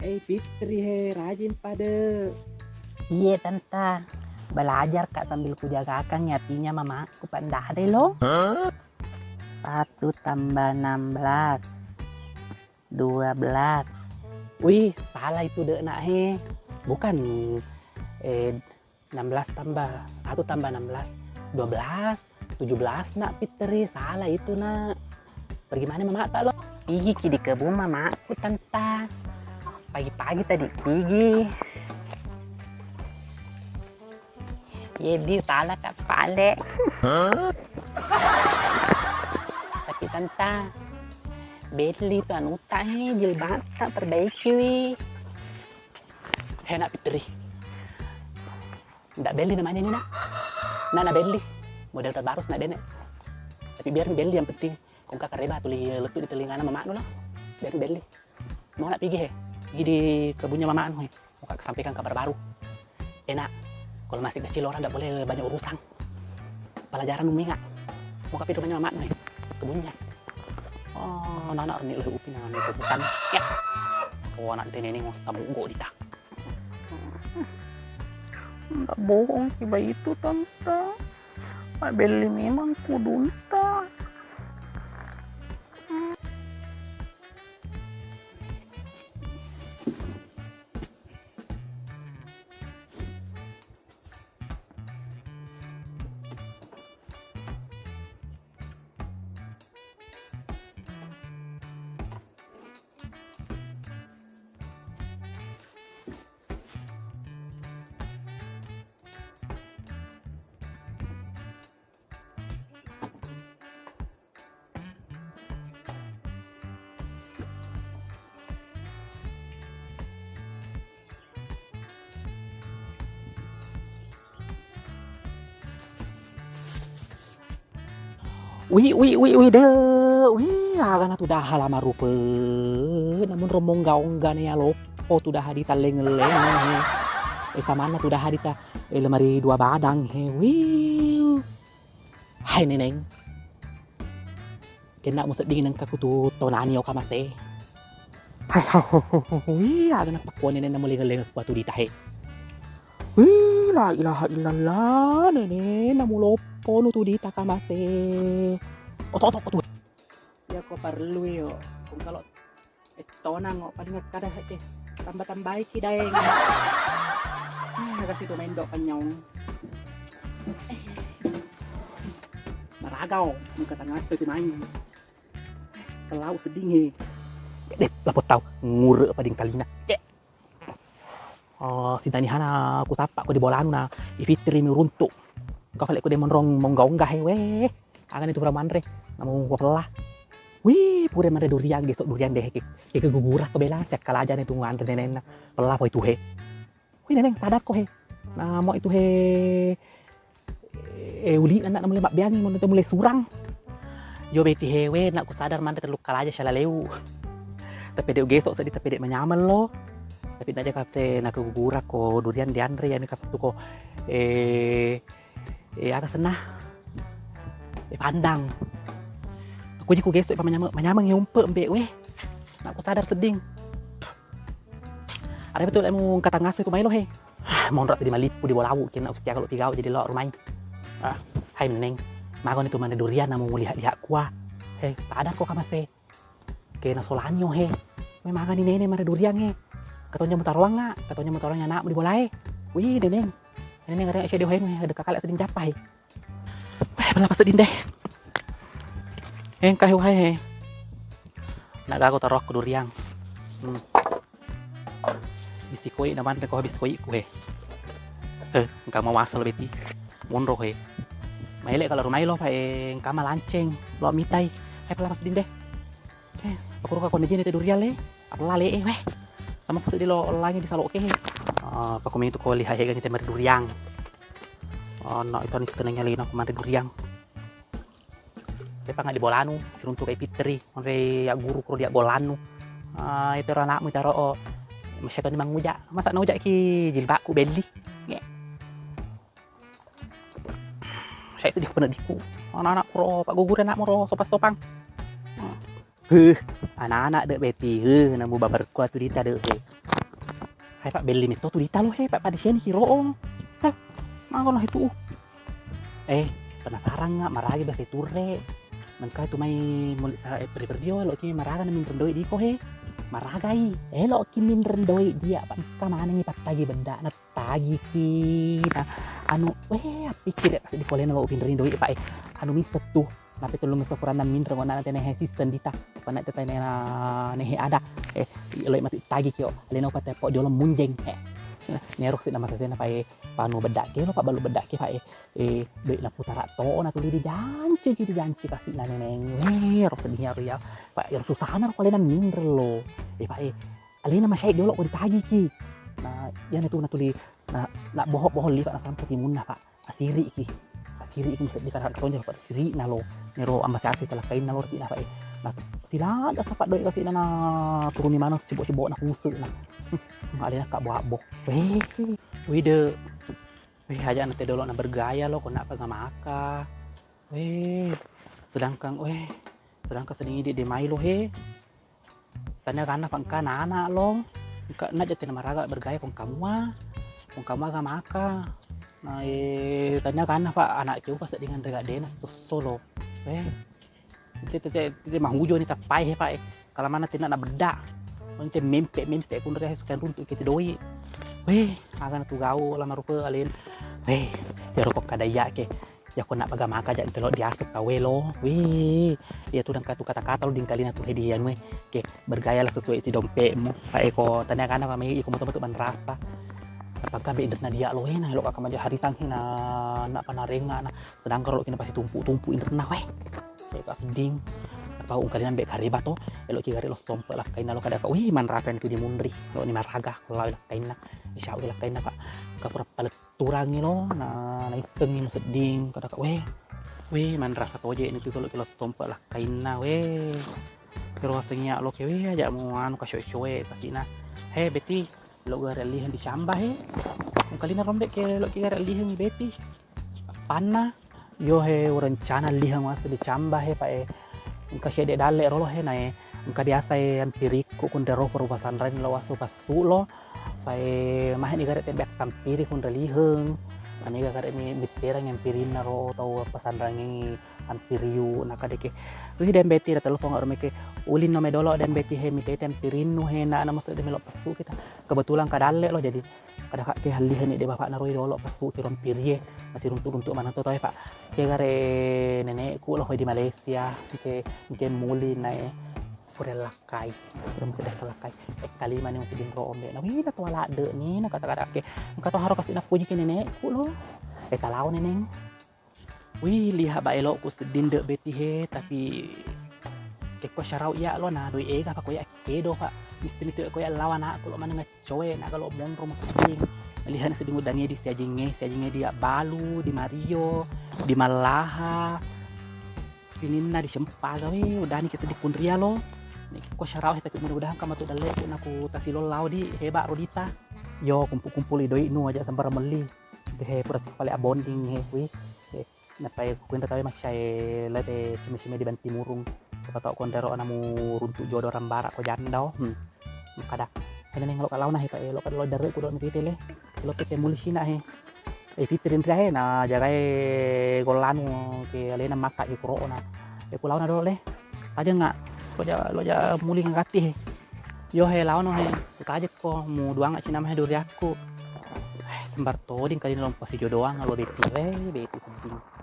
Fitri rajin pada. Iya tante, belajar kak sambil ku jaga akang nyatinya mamaku pandah deh lo. 1 tambah 16 12. Wih salah itu dek nak he. Bukan 16 tambah 1 tambah 16 12 17 nak Fitri, salah itu nak. Pergi mana mama tak lo? Pergi di kebun mamaku tante. Pagi-pagi tadi pergi. Jadi salah kak Pale. Tapi tante, beli tuh anu tak jilbab tak perbaiki wih. Nak Fitri. Nggak beli namanya ini nak. Nak beli. Model terbaru nak denek. Tapi biarin beli yang penting. Kung kakak reba tuli letup di telinga mama nu lah. Biarin beli. Mau nak pergi he? Pergi di kebunnya mama anu he. Mau kakak sampaikan kabar baru. Enak. Kalau masih kecil orang nggak boleh banyak urusan. Pelajaran umi nggak. Mau kakak rumahnya mama anu he. Kebunnya. Oh, anak ini lebih upin yang kebukan. Ya. Oh, anak ini mau tamu go di tak. Nggak bohong si bayi itu tante. Pak Beli memang kudunta. Wih deh, wih agak tu dah lama rupa, namun rombong gaung gane ya lopo tu dah di taleng leng, sama mana tu dah di ta lemari 2 badang he, wih, hai neneng, kena musik dingin nang kaku tu tonani oka mase, hai wih agak nak pakuan neneng namun leng kuatu di tahe, wih la ilaha illallah neneng namun lopo nu tu di takamase. Otot tuh. Ya kok perlu yo. Kung kalau tonang kok paling kada aja. Tambah-tambah iki daeng. Kasi tu main dok kanyong. Maragaw, muka tengah tu main. Kelau seding he. Deh, lapot tau ngure pading kalina. Oh, si tani hana aku sapa ko di bola na. Ifitri mi runtuk. Kau kali ko de monrong monggah we. Akan itu pramandre. Namun gua pelah. Wih, pure mare durian gesok durian deh ke gugurah ke bela sek kala aja nih tungguan neneng pelah po itu he. Wih neneng sadar ko he. Nah mau itu he uli anak mulai mak biangi mau mulai surang. Jo beti hewe nak ku sadar mande terlalu kala aja salaleu. Tapi deu gesok sedih tapi dek menyaman lo. Tapi aja kate nak ke gugurah ko durian diandre ya nih kate tu ko agak senah. Pandang. Aku jiku gesok pa manyamang yumpe mbek weh. Nak ku sadar seding. Ada betul emu kata ngasih ku mai lo he. Mau rak tadi malipu di bolawu kena aku setia kalau pigau jadi lo rumai. Hai neneng. Makon itu mana durian namu lihat kuah. He, sadar kok kamase. Kena solanyo he. Memang kan ini mana durian he. Katonya mutar ruang enggak? Katonya mutar ruangnya nak di bolai. Wih neneng. Neneng ada isi dewe ada kakak seding capai. Wah, berapa sedih deh. Kayu hai he. Nak aku taruh ke durian. Bisi koi naman ke kau habis koi kue. Engkau mau asal beti. Monro he. Maile kalau rumah lo pae kama lanceng, lo mitai. Hai pelapa sedih deh. Aku ruka kondisi ni durian le. Apa le weh. Sama aku sedih lo lanya di salok he. Paku mi itu kau lihat he ganti temar durian. Nak itu ni senengnya lagi nak mandi durian. Saya nggak di bolanu, untuk kayak Fitri, orang ya guru kalau dia bolanu, itu anakmu taruh, masyarakat ni manguja, masa nauja ki jilbabku beli, saya itu dia pernah diku, anak-anak pro, pak gugur anak moro sopas-sopang, anak-anak dek beti, namu babar kuat tu dita dek. Hai Pak beli mito tu dita lo he Pak pada sini kiroong. Hah, mana lah itu. Penasaran nggak maragi bahasa ture. Mengka tu mai mulit sa perdio lo ki maraga na min rendoi di ko he. Maragai. Lo ki min rendoi dia Pak ka mana ni patagi benda na tagi ki. Na anu pikir pas di kolen lo upin rendoi Pak anu mi setu. Napi tulung sa kurang na min rengona na tene sistem dita. Pana tete na nehe ada. Lo mati tagi ki o. Aleno pate po diolo munjeng he. Nerok sih nama saya pakai panu bedak ke lo pak balu bedak ke pak doi na putara to na tuli di janci gitu janci pasti na neneng rok sedihnya ria pak yang susah na kalau na minder lo pak alina masih dia lo kau ditagi ki nah ya na tuli na bohok li pak na sampai timun na pak asiri ki mesti dikatakan katonnya pak asiri na lo nero ambasasi telah kain na lo ti na pak nah sila ada pak doi kasih na turun di mana sibuk na kusuk na alina kak bohak wih aja nanti dulu na bergaya lo kena apa maka sedangkan sedang di mai lo he tanya karena pangka anak lo nak jadi maraga bergaya kong kamu agak maka nah tanya karena pak anak cuy pas dengan rega dena solo tete mahujo ni tapai he pak kalau mana tina na bedak nanti mimpi kun rea suka runtuk kita doi agan tu gau lama rupa alin ya rokok kadaya ke ya ko nak paga maka ja telo diasep kawe lo ya tu dan kata-kata lo dingkalina tu hedian ke bergaya lah sesuai isi dompetmu pak eko tanya kana kami iko betul-betul ban rasa apakah be internet dia lo na lo kakak hari tanghi na panarenga na sedang kalau kena pasti tumpu internet kayak seding apa ungkalin ambek kareba to elo ki gare lo sompe lah kaina lo kada ka man rapen tu di mundri lo ni maraga lo lah kaina insya Allah lah kaina pak ka pura palet turangi lo na iteng ni seding kada ka man rasa toje ini tu kalau kilo sompe lah kaina pero asengnya lo ke aja mau anu ka shoe pasina beti lo gare lihan di samba ungkalin rombek ke lo ki gare lihan ni beti panna yo rencana lihan mas di samba pak kasi de dale rolo nae engka biasa empiriku kun dero perubahan ren lo wasu pasu lo pai mah ni garet tembak tampiri kun reliheng ani garet ni mitterang empirin ro tau pasandrangi ampiriu nakadeke dembeti da telepon ngaro meke ulin no medolo dembeti mitete empirin nu na maksud de melo pasu kita kebetulan kadale lo jadi kada kak ke halihan ni de bapak naroi dolo pasu tiron pirie masih runtuk mana to pak ke gare nenekku loh di Malaysia ke muli nae pura lakai belum sudah lakai kali mana yang sedih rombe nah wih tua lade ni nak kata ke kata harus kasih nak puji ke nenekku loh kalau neneng wih lihat ba elok ku sedih dek beti tapi ko syarau ya lo na doi ega pa ko ya kedo pak istri itu ko ya lawan aku lo mana ngacoe na kalau mon rumah seding lihat seding udangnya di siajinge dia balu di Mario di Malaha sinina di Sempaga udah nih kita di Punria lo nih ko syarau tapi mudah-mudahan kamu tuh dale aku tasilo lau di hebat rodita yo kumpul doi nu aja sambar meli pura pale abonding wih napai kuinta tahu masih lete cumi di banti murung kata kondero anamu runtuk jodoh rambara ko jandau kada kana neng lo kalau nah lo kada lo dare kudo miti tele lo te mulisina fitrin teh na jagai golanu ke alena maka i kuro na kulau na dole aja nggak lo ja muli ngati yo lao no aja ko mu duang cina mah duri aku sembar toding kali lo pasti jodoang lo beti beti penting